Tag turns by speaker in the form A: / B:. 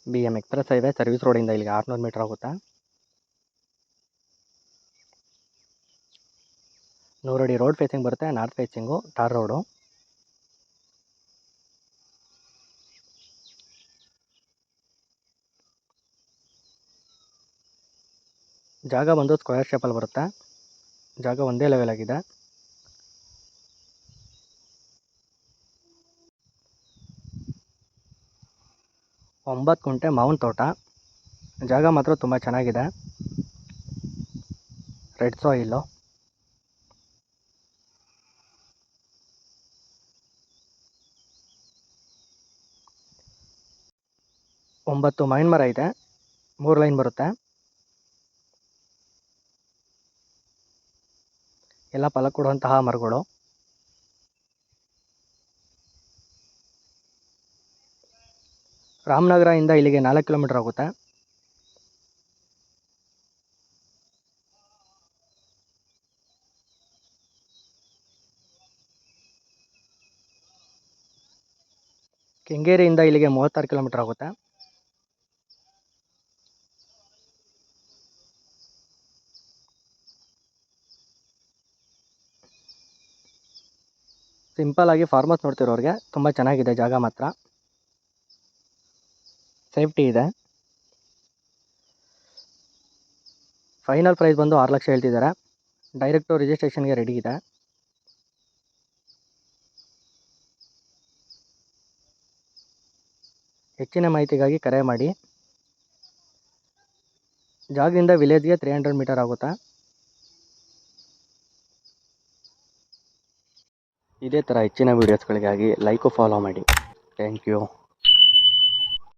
A: BM express highway service ರೋಡಿಂದ ಇಲ್ಲಿಗೆ 600 metre ಆಗುತ್ತಾ. 100 ಅಡಿ ರೋಡ್ ಫೇಸಿಂಗ್ ಬರುತ್ತೆ. North facing tar road. ಜಾಗ ಬಂದು ಸ್ಕ್ವೇರ್ ಶೇಪಲ್ಲಿ ಬರುತ್ತೆ. ಜಾಗ ಒಂದೇ ಲೆವೆಲ್ ಆಗಿದೆ. ಒಂಬತ್ತು ಗುಂಟೆ ಮಾವಿನ ತೋಟ. ಜಾಗ ಮಾತ್ರ ತುಂಬ ಚೆನ್ನಾಗಿದೆ. Red soil. ಒಂಬತ್ತು ಮಾವಿನ ಮರ ಇದೆ. 3 ಲೈನ್ ಬರುತ್ತೆ. ಎಲ್ಲ ಫಲ ಕೊಡುವಂತಹ ಮರಗಳು. ರಾಮನಗರದಿಂದ ಇಲ್ಲಿಗೆ 4 ಕಿಲೋಮೀಟರ್ ಆಗುತ್ತೆ. ಕೆಂಗೇರಿಯಿಂದ ಇಲ್ಲಿಗೆ 36 ಕಿಲೋಮೀಟರ್ ಆಗುತ್ತೆ. ಸಿಂಪಲ್ ಆಗಿ ಫಾರ್ಮರ್ಸ್ ನೋಡ್ತಿರೋರಿಗೆ ತುಂಬ ಚೆನ್ನಾಗಿದೆ ಜಾಗ ಮಾತ್ರ. ಸೇಫ್ಟಿ ಇದೆ. ಫೈನಲ್ ಪ್ರೈಸ್ ಬಂದು 6 ಲಕ್ಷ ಹೇಳ್ತಿದ್ದಾರೆ. ಡೈರೆಕ್ಟು ರಿಜಿಸ್ಟ್ರೇಷನ್ಗೆ ರೆಡಿ ಇದೆ. ಹೆಚ್ಚಿನ ಮಾಹಿತಿಗಾಗಿ ಕರೆ ಮಾಡಿ. ಜಾಗದಿಂದ ವಿಲೇಜ್ಗೆ 300 ಮೀಟರ್ ಆಗುತ್ತೆ. ಇದೇ ಥರ ಹೆಚ್ಚಿನ ವೀಡಿಯೋಸ್ಗಳಿಗಾಗಿ ಲೈಕು ಫಾಲೋ ಮಾಡಿ. Thank you.